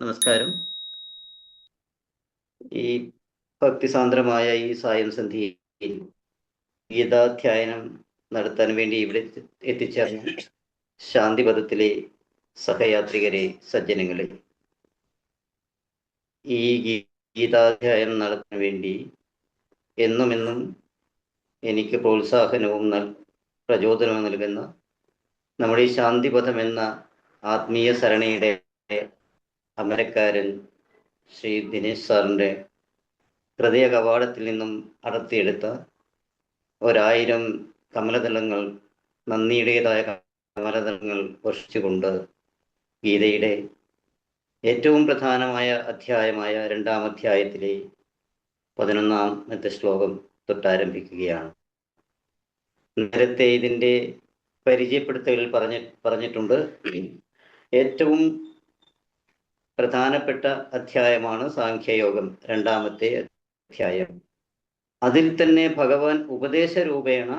നമസ്കാരം. ഈ ഭക്തിസാന്ദ്രമായ ഈ സായം സന്ധ്യയിൽ ഗീതാധ്യായനം നടത്താൻ വേണ്ടി ഇവിടെ എത്തിച്ചേർന്ന ശാന്തിപഥത്തിലെ സഹയാത്രികരെ, സജ്ജനങ്ങളെ, ഈ ഗീതാധ്യായനം നടത്താൻ വേണ്ടി എന്നും എനിക്ക് പ്രോത്സാഹനവും പ്രചോദനവും നൽകുന്ന നമ്മുടെ ഈ ശാന്തിപഥം എന്ന ആത്മീയ സരണിയുടെ അമരക്കാരൻ ശ്രീ ദിനേശ് സാറിൻ്റെ ഹൃദയ കവാടത്തിൽ നിന്നും അടർത്തിയെടുത്ത 1000 കമലദളങ്ങൾ, നന്ദിയുടേതായ കമലദളങ്ങൾ വർഷിച്ചുകൊണ്ട് ഗീതയുടെ ഏറ്റവും പ്രധാനമായ അധ്യായമായ 2-ാം അധ്യായത്തിലെ 11-ാമത്തെ ശ്ലോകം തൊട്ടാരംഭിക്കുകയാണ്. നേരത്തെ ഇതിൻ്റെ പരിചയപ്പെടുത്തലിൽ പറഞ്ഞിട്ടുണ്ട്. ഏറ്റവും പ്രധാനപ്പെട്ട അധ്യായമാണ് സാഖ്യയോഗം, 2-ാമത്തെ അധ്യായം. അതിൽ തന്നെ ഭഗവാൻ ഉപദേശ രൂപേണ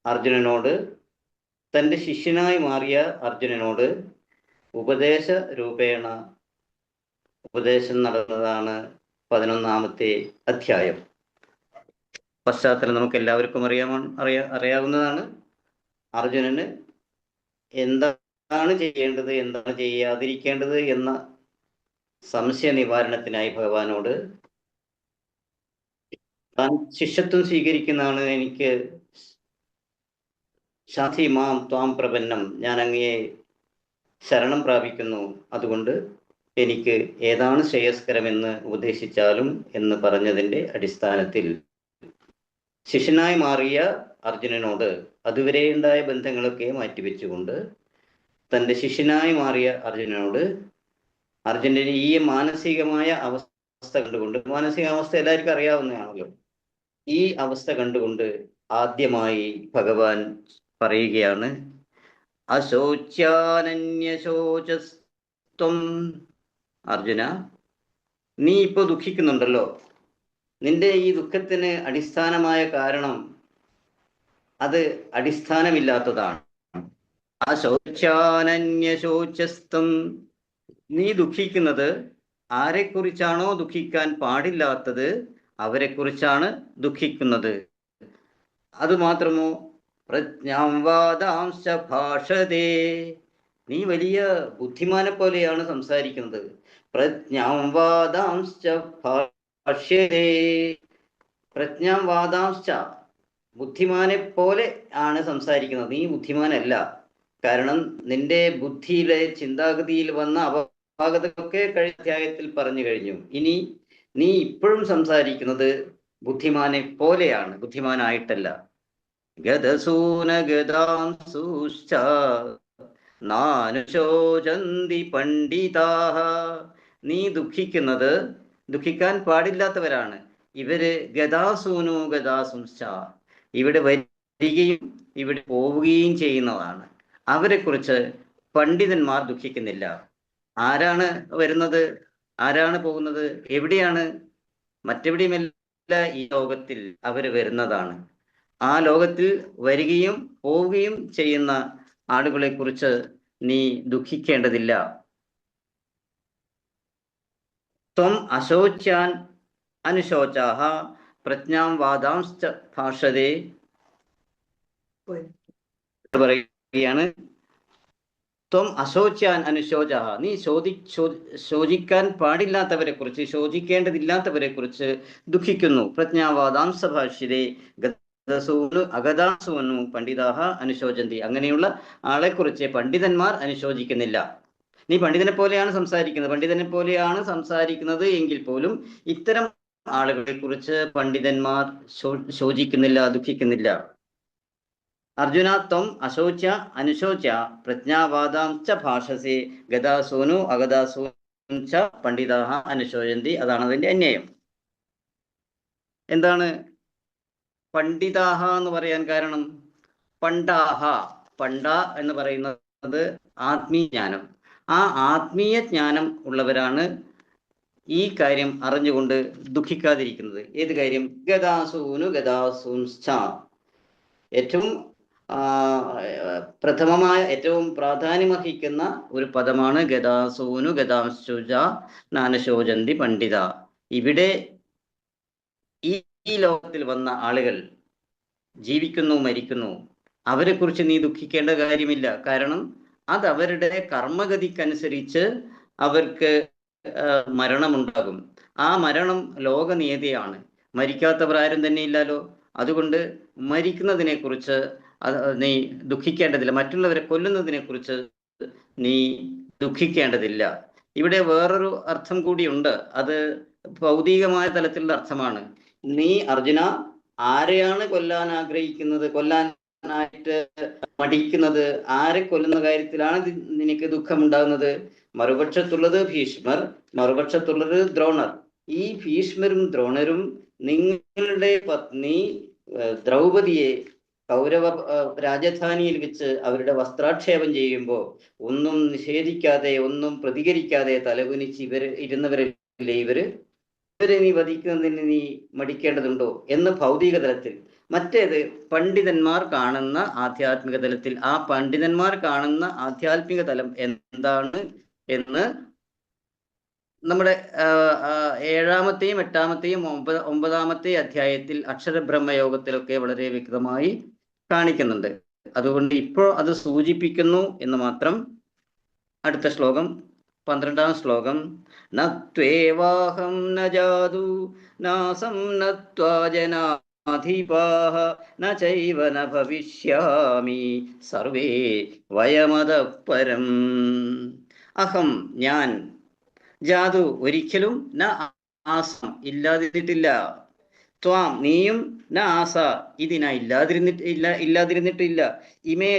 അർജുനനോട്, തൻ്റെ ശിഷ്യനായി മാറിയ അർജുനനോട് ഉപദേശ രൂപേണ ഉപദേശം നടന്നതാണ് 11-ാമത്തെ അധ്യായം. പശ്ചാത്തലം നമുക്ക് എല്ലാവർക്കും അറിയാവുന്നതാണ്. അർജുനന് എന്താണ് ചെയ്യേണ്ടത്, എന്താണ് ചെയ്യാതിരിക്കേണ്ടത് എന്ന സംശയ നിവാരണത്തിനായി ഭഗവാനോട്, താൻ ശിഷ്യത്വം സ്വീകരിക്കുന്നതാണ്, എനിക്ക് ശാന്തി മാം ത്വാം പ്രപന്നം, ഞാൻ അങ്ങയെ ശരണം പ്രാപിക്കുന്നു, അതുകൊണ്ട് എനിക്ക് ഏതാണ് ശ്രേയസ്കരമെന്ന് ഉപദേശിച്ചാലും എന്ന് പറഞ്ഞതിൻ്റെ അടിസ്ഥാനത്തിൽ ശിഷ്യനായി മാറിയ അർജുനനോട് അതുവരെ ഉണ്ടായ ബന്ധങ്ങളൊക്കെ മാറ്റിവെച്ചുകൊണ്ട് തൻ്റെ ശിഷ്യനായി മാറിയ അർജുനനോട് അർജുനൻ്റെ ഈ മാനസികമായ അവസ്ഥ കണ്ടുകൊണ്ട്, മാനസികാവസ്ഥ എല്ലാവർക്കും അറിയാവുന്നതാണല്ലോ, ഈ അവസ്ഥ കണ്ടുകൊണ്ട് ആദ്യമായി ഭഗവാൻ പറയുകയാണ്, അശോച്യാനന്യശോചസ്ത്വം. അർജുന, നീ ഇപ്പോൾ ദുഃഖിക്കുന്നുണ്ടല്ലോ, നിന്റെ ഈ ദുഃഖത്തിന് അടിസ്ഥാനമായ കാരണം അത് അടിസ്ഥാനമില്ലാത്തതാണ്. അശോച്യാനന്യശോചസ്ത്വം, നീ ദുഃഖിക്കുന്നത് ആരെക്കുറിച്ചാണോ ദുഃഖിക്കാൻ പാടില്ലാത്തത് അവരെക്കുറിച്ചാണ് ദുഃഖിക്കുന്നത്. അതുമാത്രമോ, പ്രജ്ഞാം വാദാംശ ഭാഷതേ, നീ വലിയ ബുദ്ധിമാനെ പോലെയാണ് സംസാരിക്കുന്നത്. പ്രജ്ഞാം വാദാംശ ഭാഷ്യതേ, പ്രജ്ഞാം വാദാംശ, ബുദ്ധിമാനെ പോലെ ആണ് സംസാരിക്കുന്നത്. നീ ബുദ്ധിമാനല്ല. കാരണം നിന്റെ ബുദ്ധിയിലെ ചിന്താഗതിയിൽ വന്ന അപാകതയൊക്കെ കഴിഞ്ഞ അധ്യായത്തിൽ പറഞ്ഞു കഴിഞ്ഞു. ഇനി നീ ഇപ്പോഴും സംസാരിക്കുന്നത് ബുദ്ധിമാനെ പോലെയാണ്, ബുദ്ധിമാനായിട്ടല്ല. ഗതസൂന ഗതാംസൂശ്ച നാനുശോചന്തി പണ്ഡിതാഃ, നീ ദുഃഖിക്കുന്നത് ദുഃഖിക്കാൻ പാടില്ലാത്തവരാണ്. ഇവര് ഗതാസൂനു ഗതാസുംശ്ച, ഇവിടെ വരികയും ഇവിടെ പോവുകയും ചെയ്യുന്നതാണ്. അവരെക്കുറിച്ച് പണ്ഡിതന്മാർ ദുഃഖിക്കുന്നില്ല. ആരാണ് വരുന്നത്, ആരാണ് പോകുന്നത്, എവിടെയാണ്? മറ്റെവിടെയുമല്ല, ഈ ലോകത്തിൽ അവർ വരുന്നതാണ്. ആ ലോകത്തിൽ വരികയും പോവുകയും ചെയ്യുന്ന ആളുകളെ കുറിച്ച് നീ ദുഃഖിക്കേണ്ടതില്ല. ത്വം അശോച്യാൻ അനുശോചാഃ പ്രജ്ഞാം വാദാംശ്ച ഭാഷതേ, പറയുകയാണ്, ത്വം അശോച്യാൻ അനുശോചാഃ, നീ ശോചിക്കാൻ പാടില്ലാത്തവരെ കുറിച്ച്, ശോചിക്കേണ്ടതില്ലാത്തവരെ കുറിച്ച് ദുഃഖിക്കുന്നു. പ്രജ്ഞാവാദാംസ ഭാഷ്യതേ ഗതസൂനു അഗതാസൂനു പണ്ഡിതാഃ അനുശോചന്തി, അങ്ങനെയുള്ള ആളെക്കുറിച്ച് പണ്ഡിതന്മാർ അനുശോചിക്കുന്നില്ല. നീ പണ്ഡിതനെ പോലെയാണ് സംസാരിക്കുന്നത് എങ്കിൽ പോലും ഇത്തരം ആളുകളെ കുറിച്ച് പണ്ഡിതന്മാർ ശോചിക്കുന്നില്ല, ദുഃഖിക്കുന്നില്ല. അർജുന, ത്വം അശോച്യ അനുശോച്യ പ്രജ്ഞാവാദാംശ്ച ഭാഷസേ ഗതാസൂനു അഗതാസൂനുശ്ച പണ്ഡിതാഃ അനുശോചന്തി. അതാണ് അതിൻ്റെ അന്വയം. എന്താണ് പണ്ഡിതാഹ എന്ന് പറയാൻ കാരണം? പണ്ടാഹ, പണ്ട എന്ന് പറയുന്നത് ആത്മീയജ്ഞാനം. ആ ആത്മീയ ജ്ഞാനം ഉള്ളവരാണ് ഈ കാര്യം അറിഞ്ഞുകൊണ്ട് ദുഃഖിക്കാതിരിക്കുന്നത്. ഏത് കാര്യം? ഗതാസൂനു ഗതാസൂംശ്ച, ഏറ്റവും പ്രഥമമായ ഏറ്റവും പ്രാധാന്യമർഹിക്കുന്ന ഒരു പദമാണ് ഗതാസൂനു ഗതാംശുജ നാനശോചന്തി പണ്ഡിത. ഇവിടെ ഈ ലോകത്തിൽ വന്ന ആളുകൾ ജീവിക്കുന്നു, മരിക്കുന്നു, അവരെക്കുറിച്ച് നീ ദുഃഖിക്കേണ്ട കാര്യമില്ല. കാരണം അത് അവരുടെ കർമ്മഗതിക്കനുസരിച്ച് അവർക്ക് മരണമുണ്ടാകും. ആ മരണം ലോകനിയതിയാണ്. മരിക്കാത്തവർ ആരും തന്നെ ഇല്ലല്ലോ. അതുകൊണ്ട് മരിക്കുന്നതിനെ കുറിച്ച് നീ ദുഃഖിക്കേണ്ടതില്ല. മറ്റുള്ളവരെ കൊല്ലുന്നതിനെ കുറിച്ച് നീ ദുഃഖിക്കേണ്ടതില്ല. ഇവിടെ വേറൊരു അർത്ഥം കൂടിയുണ്ട്. അത് ഭൗതികമായ തലത്തിലുള്ള അർത്ഥമാണ്. നീ അർജുന ആരെയാണ് കൊല്ലാൻ ആഗ്രഹിക്കുന്നത്, കൊല്ലാനായിട്ട് മടിക്കുന്നത്, ആരെ കൊല്ലുന്ന കാര്യത്തിലാണ് നിനക്ക് ദുഃഖമുണ്ടാകുന്നത്? മറുപക്ഷത്തുള്ളത് ഭീഷ്മർ, മറുപക്ഷത്തുള്ളത് ദ്രോണർ. ഈ ഭീഷ്മരും ദ്രോണരും നിങ്ങളുടെ പത്നി ദ്രൗപദിയെ കൗരവ രാജധാനിയിൽ വെച്ച് അവരുടെ വസ്ത്രാക്ഷേപം ചെയ്യുമ്പോൾ ഒന്നും നിഷേധിക്കാതെ, ഒന്നും പ്രതികരിക്കാതെ തലകുനിച്ച് ഇരുന്നവരല്ലേ ഇവരെ നീ വധിക്കുന്നതിന് നീ മടിക്കേണ്ടതുണ്ടോ എന്ന് ഭൗതിക തലത്തിൽ. മറ്റേത് പണ്ഡിതന്മാർ കാണുന്ന ആധ്യാത്മിക തലത്തിൽ. ആ പണ്ഡിതന്മാർ കാണുന്ന ആധ്യാത്മിക തലം എന്താണ് എന്ന് നമ്മുടെ 7-ാമത്തെയും 8-ാമത്തെയും 9-ാമത്തെ അധ്യായത്തിൽ അക്ഷരബ്രഹ്മയോഗത്തിലൊക്കെ വളരെ വ്യക്തമായി കാണിക്കുന്നുണ്ട്. അതുകൊണ്ട് ഇപ്പോൾ അത് സൂചിപ്പിക്കുന്നു എന്ന് മാത്രം. അടുത്ത ശ്ലോകം 12-ാം ശ്ലോകം. നത്വേവാഹം ന ജാതു നാസം നത്വാ ജനാധിപാഃ ന ചൈവ ന ഭവിഷ്യാമി സർവേ വയമതഃ പരം. അഹം ഞാൻ, ജാതു ഒരിക്കലും, ന ആസം ഇല്ലാതിരുന്നിട്ടില്ല, ത്വാം നീയും, ന ആസ ഇതിനാ ഇല്ലാതിരുന്നിട്ടില്ല, ഇമേ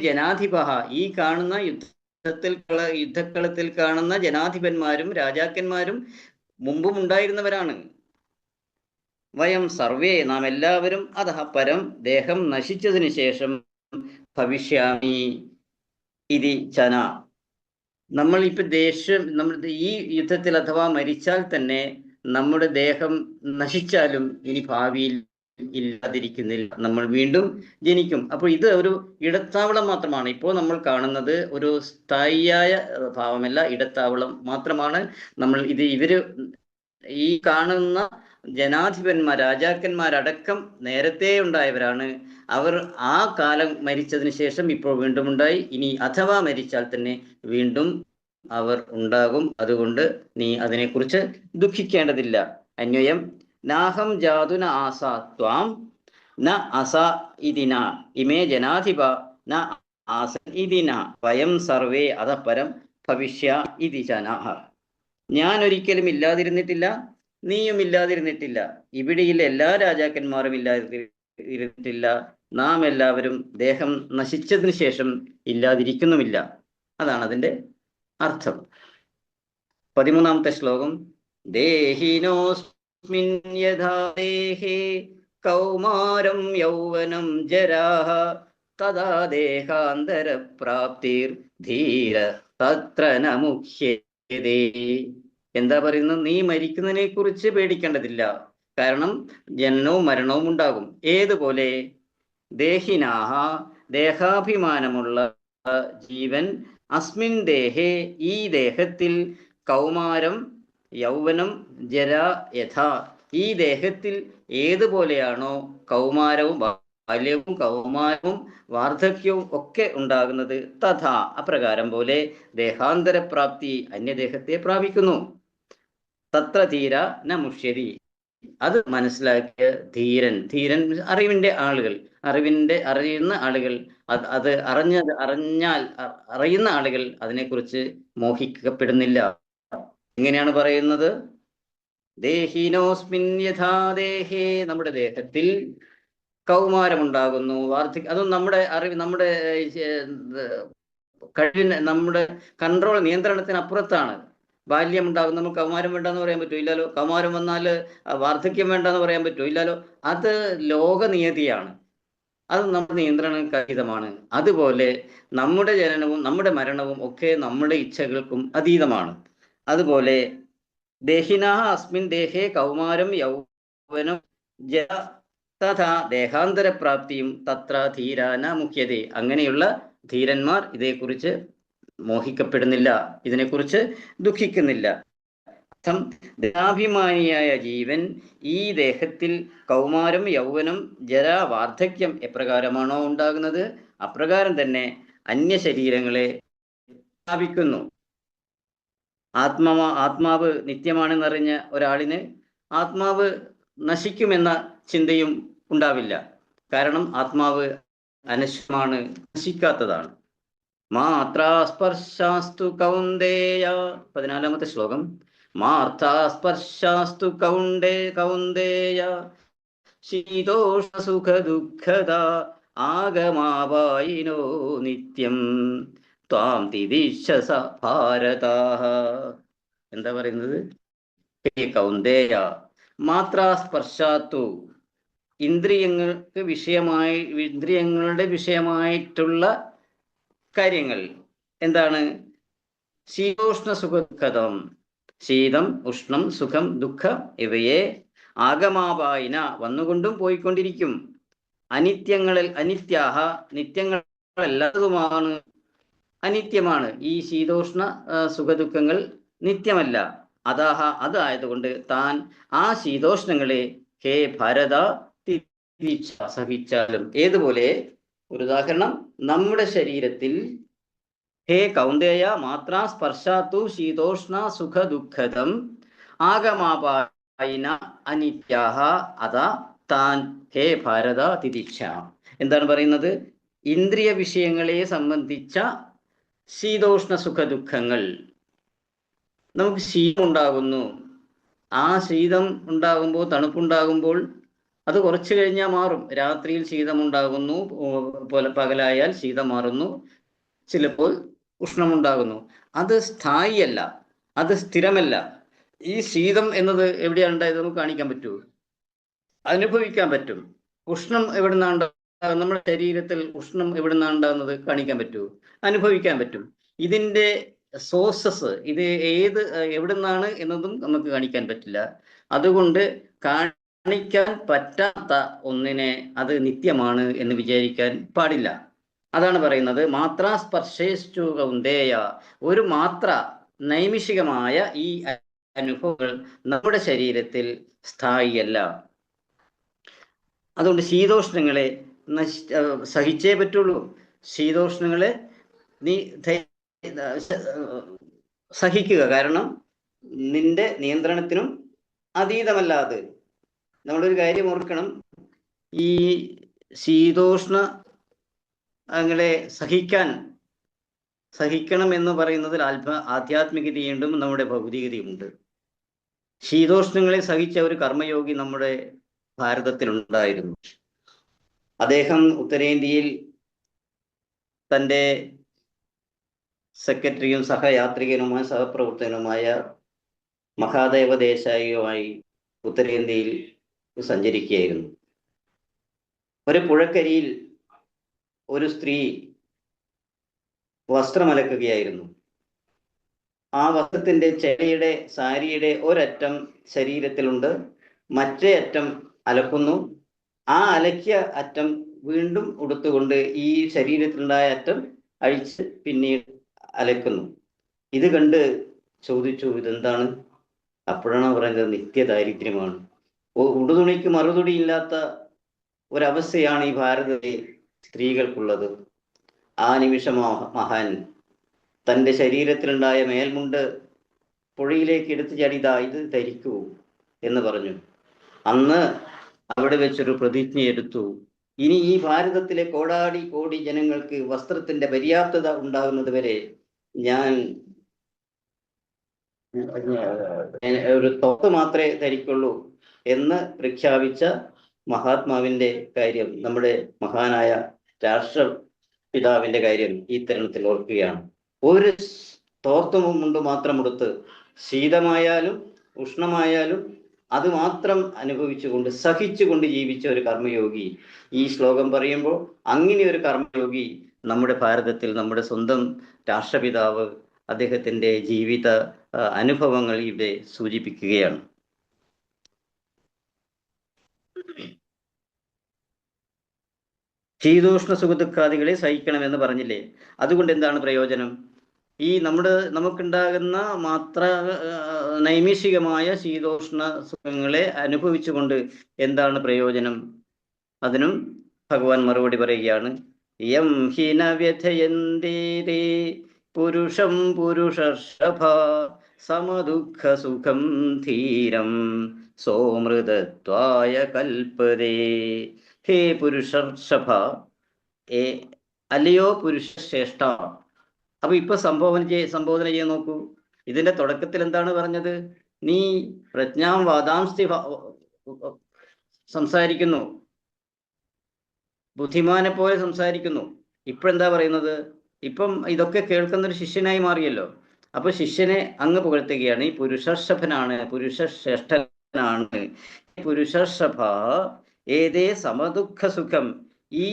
ജനാധിപഃ ഈ കാണുന്ന യുദ്ധക്കളത്തിൽ കാണുന്ന ജനാധിപന്മാരും രാജാക്കന്മാരും മുമ്പും ഉണ്ടായിരുന്നവരാണ്. വയം സർവേ നാം എല്ലാവരും അധഃ പരം ദേഹം നശിച്ചതിന് ശേഷം ഭവിഷ്യാമി ഇതി ചന. നമ്മൾ ഇപ്പൊ നമ്മുടെ ഈ യുദ്ധത്തിൽ അഥവാ മരിച്ചാൽ തന്നെ നമ്മുടെ ദേഹം നശിച്ചാലും ഇനി ഭാവിയിൽ ഇല്ലാതിരിക്കുന്നില്ല, നമ്മൾ വീണ്ടും ജനിക്കും. അപ്പോൾ ഇത് ഒരു ഇടത്താവളം മാത്രമാണ്. ഇപ്പോൾ നമ്മൾ കാണുന്നത് ഒരു സ്ഥായിയായ ഭാവമല്ല, ഇടത്താവളം മാത്രമാണ്. ഇവര് ഈ കാണുന്ന ജനാധിപന്മാർ രാജാക്കന്മാരടക്കം നേരത്തെ ഉണ്ടായവരാണ്. അവർ ആ കാലം മരിച്ചതിന് ശേഷം ഇപ്പോൾ വീണ്ടും ഉണ്ടായി. ഇനി അഥവാ മരിച്ചാൽ തന്നെ വീണ്ടും അവർ ഉണ്ടാകും. അതുകൊണ്ട് നീ അതിനെക്കുറിച്ച് ദുഃഖിക്കേണ്ടതില്ല. അന്വയം നാഹം ജാതു ന ആസ ത്വാം ന അസ ഇതിന ഇമേ ജനാധിപ ന ആസ ഇതിന വയം സർവേ അധഃ പരം ഭവിഷ്യ ഇതി ജനാഃ. ഞാൻ ഒരിക്കലും ഇല്ലാതിരുന്നിട്ടില്ല, നീയും ഇല്ലാതിരുന്നിട്ടില്ല, ഇവിടെയുള്ള എല്ലാ രാജാക്കന്മാരും ഇല്ലാതിരുന്നിട്ടില്ല, നാം എല്ലാവരും ദേഹം നശിച്ചതിന് ശേഷം ഇല്ലാതിരിക്കുന്നുമില്ല. അതാണ് അതിന്റെ അർത്ഥം. 13-ാമത്തെ ശ്ലോകം. ദേഹിനോസ്മിൻ യഥാ ദേഹേ കൗമാരം യൗവനം ജരാഃ തദാ ദേഹാന്തര പ്രാപ്തിർ ധീര തത്ര ന മുഹ്യതേ. എന്താ പറയുന്നത്? നീ മരിക്കുന്നതിനെ കുറിച്ച് പേടിക്കേണ്ടതില്ല. കാരണം ജനനവും മരണവും ഉണ്ടാകും. ഏതുപോലെ? ദേഹിനാഹ ദേഹാഭിമാനമുള്ള ജീവൻ, അസ്മിൻ ദേഹേ ഈ ദേഹത്തിൽ, കൗമാരം യൗവനം ജര യഥാ ഈ ദേഹത്തിൽ ഏതുപോലെയാണോ കൗമാരവും ബാല്യവും കൗമാരവും വാർദ്ധക്യവും ഒക്കെ ഉണ്ടാകുന്നത്, തഥാ അപ്രകാരം പോലെ ദേഹാന്തരപ്രാപ്തി അന്യദേഹത്തെ പ്രാപിക്കുന്നു. തത്ര ധീര ന മുഷ്യതി അത് മനസ്സിലാക്കിയ ധീരൻ അറിവിന്റെ ആളുകൾ, അറിയുന്ന ആളുകൾ, അത് അറിയുന്ന ആളുകൾ അതിനെക്കുറിച്ച് മോഹിക്കപ്പെടുന്നില്ല. എങ്ങനെയാണ് പറയുന്നത്? ദേഹിനോസ്മിൻ യഥാ ദേഹേ നമ്മുടെ ദേഹത്തിൽ കൗമാരമുണ്ടാകുന്നു, വാർദ്ധക്യം. അതും നമ്മുടെ അറിവ്, നമ്മുടെ കഴിവിന്, നമ്മുടെ കൺട്രോൾ, നിയന്ത്രണത്തിന് അപ്പുറത്താണ്. ബാല്യം ഉണ്ടാകും, നമുക്ക് കൗമാരം വേണ്ടെന്ന് പറയാൻ പറ്റുമോ? ഇല്ലല്ലോ. കൗമാരം വന്നാൽ വാർദ്ധക്യം വേണ്ടെന്ന് പറയാൻ പറ്റുമോ? ഇല്ലല്ലോ. അത് ലോകനിയതിയാണ്, അത് നമ്മുടെ നിയന്ത്രണരഹിതമാണ്. അതുപോലെ നമ്മുടെ ജനനവും നമ്മുടെ മരണവും ഒക്കെ നമ്മുടെ ഇച്ഛകൾക്കും അതീതമാണ്. അതുപോലെ ദേഹിനാഹ അസ്മിൻ ദേഹേ കൗമാരം യൗവനം ജര തഥാ ദേഹാന്തരപ്രാപ്തിയും തത്ര ധീരാന മുഖ്യതേ. അങ്ങനെയുള്ള ധീരന്മാർ ഇതേക്കുറിച്ച് മോഹിക്കപ്പെടുന്നില്ല, ഇതിനെക്കുറിച്ച് ദുഃഖിക്കുന്നില്ല. അർത്ഥം, ദേഹാഭിമാനിയായ ജീവൻ ഈ ദേഹത്തിൽ കൗമാരം, യൗവനം, ജര, വാർദ്ധക്യം എപ്രകാരമാണോ ഉണ്ടാകുന്നത് അപ്രകാരം തന്നെ അന്യശരീരങ്ങളെ സ്ഥാപിക്കുന്നു. ആത്മാവ് നിത്യമാണെന്നറിഞ്ഞ ഒരാളിന് ആത്മാവ് നശിക്കുമെന്ന ചിന്തയും ഉണ്ടാവില്ല. കാരണം ആത്മാവ് അനശ്വരമാണ്, നശിക്കാത്തതാണ്. മാത്രാസ്പർശാസ്തു കൗന്ദേയ, 14-ാമത്തെ ശ്ലോകം. മാത്രാസ്പർശാസ്തു കൗന്ദേയ ശീതോഷ്ണസുഖ ദുഃഖദ ആഗമാവായിനോ നിത്യം ത്വാം തിദിശസ ഭാരതാഃ. എന്താ പറയുന്നത്? ഹേ കൗന്ദേയ, മാത്രാസ്പർശാത്തു, ഇന്ദ്രിയങ്ങളുടെ വിഷയമായിട്ടുള്ള കാര്യങ്ങൾ എന്താണ്? ശീതോഷ്ണ സുഖദുഃഖം, ശീതം, ഉഷ്ണം, സുഖം, ദുഃഖം ഇവയെ ആഗമാപായിന വന്നുകൊണ്ടും പോയിക്കൊണ്ടിരിക്കും. അനിത്യാഹ, നിത്യങ്ങളല്ലാത്തതുമാണ്, അനിത്യമാണ്. ഈ ശീതോഷ്ണ സുഖദുഃഖങ്ങൾ നിത്യമല്ല. അതായതുകൊണ്ട് താൻ ആ ശീതോഷ്ണങ്ങളെ ഹേ ഭാരത സഹിച്ചാലും. ഏതുപോലെ? ഒരു ഉദാഹരണം, നമ്മുടെ ശരീരത്തിൽ ഹേ കൗന്ദേയ മാത്രാ സ്പർശാത്തു ശീതോഷ്ണ സുഖ ദുഃഖദം ആഗമാപായിന അനിത്യാഹ അതാ താൻ ഹേ ഭാരത തിദിച്ഛ. എന്താണ് പറയുന്നത്? ഇന്ദ്രിയ വിഷയങ്ങളെ സംബന്ധിച്ച ശീതോഷ്ണ സുഖ ദുഃഖങ്ങൾ, നമുക്ക് ശീതം ഉണ്ടാകുന്നു. ആ ശീതം ഉണ്ടാകുമ്പോൾ, തണുപ്പുണ്ടാകുമ്പോൾ അത് കുറച്ചു കഴിഞ്ഞാൽ മാറും. രാത്രിയിൽ ശീതമുണ്ടാകുന്നു, പകലായാൽ ശീതം മാറുന്നു, ചിലപ്പോൾ ഉഷ്ണമുണ്ടാകുന്നു. അത് സ്ഥായിയല്ല, അത് സ്ഥിരമല്ല. ഈ ശീതം എന്നത് എവിടെയാണ് ഉണ്ടായത്? നമുക്ക് കാണിക്കാൻ പറ്റൂ, അനുഭവിക്കാൻ പറ്റും. ഉഷ്ണം എവിടുന്നാണ്? നമ്മുടെ ശരീരത്തിൽ ഉഷ്ണം എവിടുന്നാണ് ഉണ്ടാകുന്നത്? കാണിക്കാൻ പറ്റൂ, അനുഭവിക്കാൻ പറ്റും. ഇതിൻ്റെ സോഴ്സസ്, ഇത് എവിടുന്നാണ് എന്നതും നമുക്ക് കാണിക്കാൻ പറ്റില്ല. അതുകൊണ്ട് കാണിക്കാൻ പറ്റാത്ത ഒന്നിനെ അത് നിത്യമാണ് എന്ന് വിചാരിക്കാൻ പാടില്ല. അതാണ് പറയുന്നത് മാത്രാ സ്പർശേശ്ചു കൗന്ദേയ. ഒരു മാത്ര, നൈമിഷികമായ ഈ അനുഭവങ്ങൾ നമ്മുടെ ശരീരത്തിൽ സ്ഥായിയല്ല. അതുകൊണ്ട് ശീതോഷ്ണങ്ങളെ സഹിച്ചേ പറ്റുള്ളൂ. ശീതോഷ്ണങ്ങളെ നീ സഹിക്കുക, കാരണം നിന്റെ നിയന്ത്രണത്തിനും അതീതമല്ലാതെ. നമ്മളൊരു കാര്യം ഓർക്കണം, ഈ ശീതോഷ്ണ അങ്ങനെ സഹിക്കണം എന്ന് പറയുന്നതിൽ ആധ്യാത്മികതയുണ്ടും നമ്മുടെ ഭൗതികതയുമുണ്ട്. ശീതോഷ്ണങ്ങളെ സഹിച്ച ഒരു കർമ്മയോഗി നമ്മുടെ ഭാരതത്തിലുണ്ടായിരുന്നു. അദ്ദേഹം ഉത്തരേന്ത്യയിൽ തൻ്റെ സെക്രട്ടറിയും സഹയാത്രികനുമായ സഹപ്രവർത്തകനുമായ മഹാദേവ ദേശായിയുമായി ഉത്തരേന്ത്യയിൽ സഞ്ചരിക്കുകയായിരുന്നു. ഒരു പുഴക്കരിയിൽ ഒരു സ്ത്രീ വസ്ത്രമലക്കുകയായിരുന്നു. ആ വസ്ത്രത്തിൻ്റെ ചെടിയുടെ സാരിയുടെ ഒരറ്റം ശരീരത്തിലുണ്ട്, മറ്റേ അറ്റം അലക്കുന്നു. ആ അലക്കിയ അറ്റം വീണ്ടും ഉടുത്തുകൊണ്ട് ഈ ശരീരത്തിലുണ്ടായ അറ്റം അഴിച്ച് പിന്നീട് അലക്കുന്നു. ഇത് കണ്ട് ചോദിച്ചു, ഇതെന്താണ്? അപ്പോഴാണ് പറയുന്നത്, നിത്യദാരിദ്ര്യമാണ്. ഉടുതുണിക്ക് മറുതുണിയില്ലാത്ത ഒരവസ്ഥയാണ് ഈ ഭാരതത്തിലെ സ്ത്രീകൾക്കുള്ളത്. ആ നിമിഷം മഹാൻ തൻ്റെ ശരീരത്തിലുണ്ടായ മേൽമുണ്ട് പുഴയിലേക്ക് എടുത്തു ചാടിതാ, ഇത് ധരിക്കൂ എന്ന് പറഞ്ഞു. അന്ന് അവിടെ വെച്ചൊരു പ്രതിജ്ഞയെടുത്തു, ഇനി ഈ ഭാരതത്തിലെ കോടി ജനങ്ങൾക്ക് വസ്ത്രത്തിന്റെ പര്യാപ്തത ഉണ്ടാകുന്നത് വരെ ഞാൻ ഒരു തോക്ക് മാത്രമേ ധരിക്കുള്ളൂ എന്ന് പ്രഖ്യാപിച്ച മഹാത്മാവിന്റെ കാര്യം, നമ്മുടെ മഹാനായ രാഷ്ട്രപിതാവിന്റെ കാര്യം ഈ തരുണത്തിൽ ഓർക്കുകയാണ്. ഒരു തോർത്തും മുണ്ട് മാത്രം എടുത്ത് ശീതമായാലും ഉഷ്ണമായാലും അത് മാത്രം അനുഭവിച്ചുകൊണ്ട് സഹിച്ചുകൊണ്ട് ജീവിച്ച ഒരു കർമ്മയോഗി. ഈ ശ്ലോകം പറയുമ്പോൾ അങ്ങനെ ഒരു കർമ്മയോഗി നമ്മുടെ ഭാരതത്തിൽ, നമ്മുടെ സ്വന്തം രാഷ്ട്രപിതാവ്, അദ്ദേഹത്തിൻ്റെ ജീവിത അനുഭവങ്ങൾ ഇവിടെ സൂചിപ്പിക്കുകയാണ്. ശീതോഷ്ണ സുഖദുഃഖാദികളെ സഹിക്കണമെന്ന് പറഞ്ഞില്ലേ? അതുകൊണ്ട് എന്താണ് പ്രയോജനം? ഈ നമുക്കുണ്ടാകുന്ന മാത്ര നൈമിഷികമായ ശീതോഷ്ണ സുഖങ്ങളെ അനുഭവിച്ചുകൊണ്ട് എന്താണ് പ്രയോജനം? അതിനും ഭഗവാൻ മറുപടി പറയുകയാണ്. യം ഹിന വ്യഥയന്തേ പുരുഷം പുരുഷർഷഭ സമദുഃഖ സുഖം ധീരം സോമൃതത്വായ കൽപ്പതേ. ഹേ പുരുഷർഷഭ, അല്ലയോ പുരുഷശ്രേഷ്ഠ. അപ്പൊ ഇപ്പൊ സംബോധന ചെയ്യാൻ നോക്കൂ. ഇതിന്റെ തുടക്കത്തിൽ എന്താണ് പറഞ്ഞത്? നീ പ്രജ്ഞാം വാദാംസ്തി സംസാരിക്കുന്നു, ബുദ്ധിമാനെ പോലെ സംസാരിക്കുന്നു. ഇപ്പോഴെന്താ പറയുന്നത്? ഇപ്പം ഇതൊക്കെ കേൾക്കുന്ന ഒരു ശിഷ്യനായി മാറിയല്ലോ. അപ്പൊ ശിഷ്യനെ അങ്ങ് പുകഴ്ത്തുകയാണ്. ഈ പുരുഷർഷഭനാണ്, പുരുഷശ്രേഷ്ഠനാണ്. പുരുഷർഷഭ ഏതേ സമദുഃഖ സുഖം, ഈ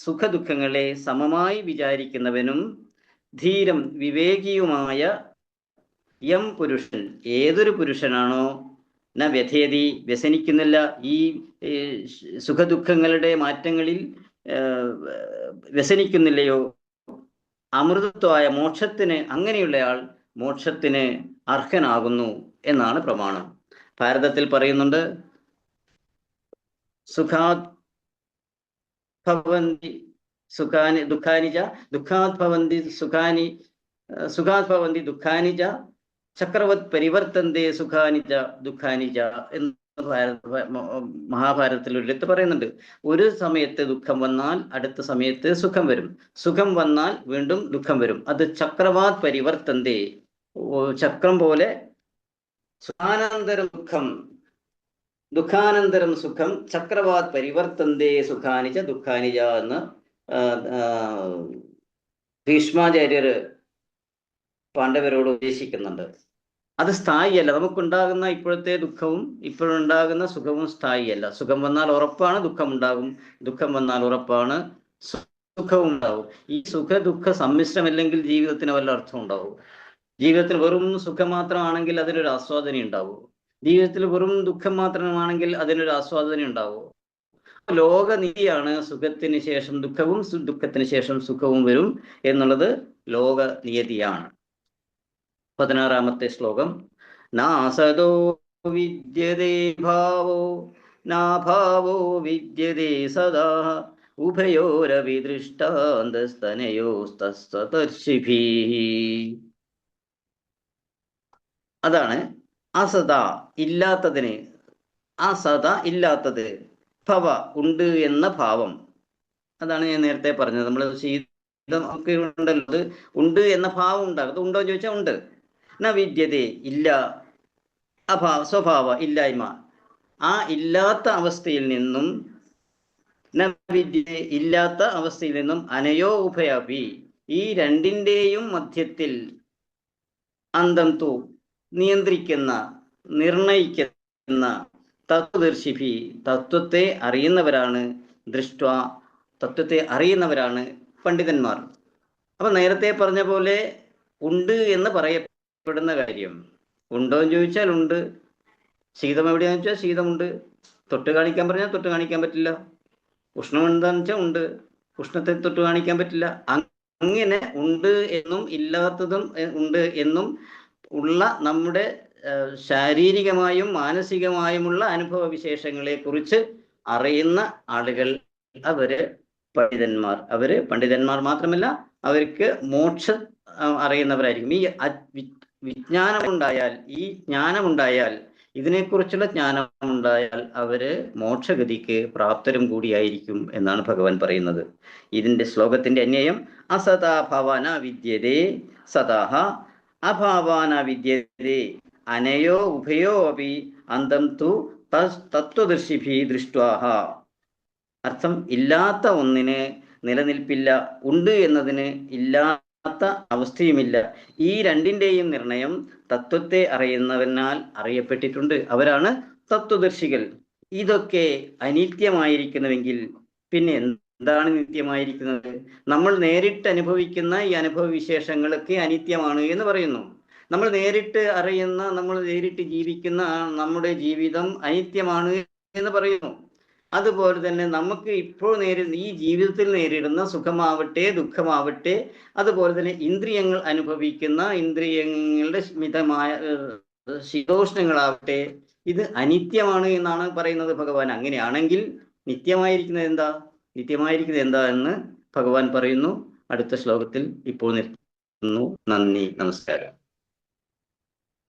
സുഖദുഃഖങ്ങളെ സമമായി വിചാരിക്കുന്നവനും ധീരം വിവേകിയുമായ യം പുരുഷൻ, ഏതൊരു പുരുഷനാണോ ന വ്യഥയതി വ്യസനിക്കുന്നില്ല, ഈ സുഖദുഃഖങ്ങളുടെ മാറ്റങ്ങളിൽ വ്യസനിക്കുന്നില്ലയോ, അമൃതത്വമായ മോക്ഷത്തിന്, അങ്ങനെയുള്ളയാൾ മോക്ഷത്തിന് അർഹനാകുന്നു എന്നാണ് പ്രമാണം. ഭാരതത്തിൽ പറയുന്നുണ്ട്, സുഖാത് ഭവന്തി സുഖാനി ദുഃഖാനി ച, ദുഃഖാത് ഭവന്തി സുഖാനി, സുഖാത് ഭവന്തി ദുഃഖാനി ച, ചക്രവത് പരിവർത്തന്തേ സുഖാനി ച ദുഃഖാനി ച എന്ന് മഹാഭാരതത്തിൽ ഒരിടത്ത് പറയുന്നുണ്ട്. ഒരു സമയത്ത് ദുഃഖം വന്നാൽ അടുത്ത സമയത്ത് സുഖം വരും, സുഖം വന്നാൽ വീണ്ടും ദുഃഖം വരും. അത് ചക്രവാത് പരിവർത്തന്തേ, ചക്രം പോലെ. സുഖാനന്തരം ദുഃഖം, ദുഃഖാനന്തരം സുഖം, ചക്രവാത് പരിവർത്തന്തേ സുഖാനിച്ച ദുഃഖാനിജ എന്ന് ഭീഷ്മാചാര്യര് പാണ്ഡവരോട് ഉപദേശിക്കുന്നുണ്ട്. അത് സ്ഥായിയല്ല. നമുക്കുണ്ടാകുന്ന ഇപ്പോഴത്തെ ദുഃഖവും ഇപ്പോഴുണ്ടാകുന്ന സുഖവും സ്ഥായിയല്ല. സുഖം വന്നാൽ ഉറപ്പാണ് ദുഃഖം ഉണ്ടാകും, ദുഃഖം വന്നാൽ ഉറപ്പാണ് സുഖവും ഉണ്ടാവും. ഈ സുഖ ദുഃഖ സമ്മിശ്രമല്ലെങ്കിൽ ജീവിതത്തിന് വല്ല അർത്ഥം ഉണ്ടാവും? ജീവിതത്തിൽ വെറും സുഖം മാത്രമാണെങ്കിൽ അതിനൊരു ആസ്വാദന ഉണ്ടാവും. ജീവിതത്തിൽ വെറും ദുഃഖം മാത്രമാണെങ്കിൽ അതിനൊരു ആസ്വാദന ഉണ്ടാവും. ലോകനീതിയാണ് സുഖത്തിന് ശേഷം ദുഃഖവും ദുഃഖത്തിന് ശേഷം സുഖവും വരും എന്നുള്ളത് ലോക നിയതിയാണ്. 16ാമത്തെ ശ്ലോകം. നാസദോ വിദ്യതേ ഭാവോ നാഭാവോ വിദ്യതേ സദാ ഉഭയോരവിദൃഷ്ടാന്തസ്തനയോസ്തർഷിഭീ. അതാണ് അസത, ഇല്ലാത്തതിന്. അസത ഇല്ലാത്തത്, ഭവ ഉണ്ട് എന്ന ഭാവം. അതാണ് ഞാൻ നേരത്തെ പറഞ്ഞത്. നമ്മൾ ശീതം ഒക്കെ ഉണ്ടല്ലോ, ഉണ്ട് എന്ന ഭാവം ഉണ്ടാകും. ഉണ്ടോ എന്ന് ചോദിച്ചാൽ ഉണ്ട്. ന വിദ്യതേ ഇല്ല, അഭാവ സ്വഭാവ ഇല്ലായ്മ, ആ ഇല്ലാത്ത അവസ്ഥയിൽ നിന്നും, ന വിദ്യതേ ഇല്ലാത്ത അവസ്ഥയിൽ നിന്നും, അനയോ ഉഭയപി ഈ രണ്ടിൻ്റെയും മധ്യത്തിൽ, അന്തം തു നിയന്ത്രിക്കുന്ന നിർണയിക്കുന്ന, തത്വദർശിഭി തത്വത്തെ അറിയുന്നവരാണ്, ദൃഷ്ട തത്വത്തെ അറിയുന്നവരാണ് പണ്ഡിതന്മാർ. അപ്പൊ നേരത്തെ പറഞ്ഞ പോലെ ഉണ്ട് എന്ന് പറയപ്പെടുന്ന കാര്യം ഉണ്ടോ എന്ന് ചോദിച്ചാൽ ഉണ്ട്. ശീതം എവിടെയാന്ന് വെച്ചാൽ ശീതമുണ്ട്. തൊട്ട് കാണിക്കാൻ പറഞ്ഞാൽ തൊട്ട് കാണിക്കാൻ പറ്റില്ല. ഉഷ്ണം എന്താന്ന് വെച്ചാൽ ഉണ്ട്, ഉഷ്ണത്തെ തൊട്ട് കാണിക്കാൻ പറ്റില്ല. അങ്ങനെ ഉണ്ട് എന്നും ഇല്ലാത്തതും ഉണ്ട് എന്നും ഉള്ള നമ്മുടെ ശാരീരികമായും മാനസികമായുമുള്ള അനുഭവ വിശേഷങ്ങളെ കുറിച്ച് അറിയുന്ന ആളുകൾ, അവര് പണ്ഡിതന്മാർ. അവര് പണ്ഡിതന്മാർ മാത്രമല്ല, അവർക്ക് മോക്ഷം അറിയുന്നവരായിരിക്കും. ഈ വിജ്ഞാനമുണ്ടായാൽ, ഈ ജ്ഞാനമുണ്ടായാൽ, ഇതിനെക്കുറിച്ചുള്ള ജ്ഞാനമുണ്ടായാൽ അവര് മോക്ഷഗതിക്ക് പ്രാപ്തരും കൂടിയായിരിക്കും എന്നാണ് ഭഗവാൻ പറയുന്നത്. ഇതിന്റെ ശ്ലോകത്തിന്റെ അന്വയം അസതാ ഭവന വിദ്യതേ സദാഹ അഭാവാന വിദ്യതേ അനയോ ഉഭയോ അപി അന്തം തു തത്വദർശിഭി ദൃഷ്ട്വാഹ. അർത്ഥം, ഇല്ലാത്ത ഒന്നിന് നിലനിൽപ്പില്ല, ഉണ്ട് എന്നതിന് ഇല്ലാത്ത അവസ്ഥയുമില്ല. ഈ രണ്ടിൻ്റെയും നിർണയം തത്വത്തെ അറിയുന്നവനാൽ അറിയപ്പെട്ടിട്ടുണ്ട്. അവരാണ് തത്വദർശികൾ. ഇതൊക്കെ അനിത്യമായിരിക്കുന്നുവെങ്കിൽ പിന്നെ എന്താണ് നിത്യമായിരിക്കുന്നത്? നമ്മൾ നേരിട്ട് അനുഭവിക്കുന്ന ഈ അനുഭവ വിശേഷങ്ങളൊക്കെ അനിത്യമാണ് എന്ന് പറയുന്നു. നമ്മൾ നേരിട്ട് അറിയുന്ന, നമ്മൾ നേരിട്ട് ജീവിക്കുന്ന നമ്മുടെ ജീവിതം അനിത്യമാണ് എന്ന് പറയുന്നു. അതുപോലെ തന്നെ നമുക്ക് ഇപ്പോൾ ഈ ജീവിതത്തിൽ നേരിടുന്ന സുഖമാവട്ടെ ദുഃഖമാവട്ടെ, അതുപോലെ തന്നെ ഇന്ദ്രിയങ്ങൾ അനുഭവിക്കുന്ന ഇന്ദ്രിയങ്ങളുടെ മിതമായ ശീതോഷ്ണങ്ങളാവട്ടെ, ഇത് അനിത്യമാണ് എന്നാണ് പറയുന്നത് ഭഗവാൻ. അങ്ങനെയാണെങ്കിൽ നിത്യമായിരിക്കുന്നത് എന്താ എന്ന് ഭഗവാൻ പറയുന്നു അടുത്ത ശ്ലോകത്തിൽ. ഇപ്പോൾ നിർത്തുന്നു. നന്ദി, നമസ്കാരം.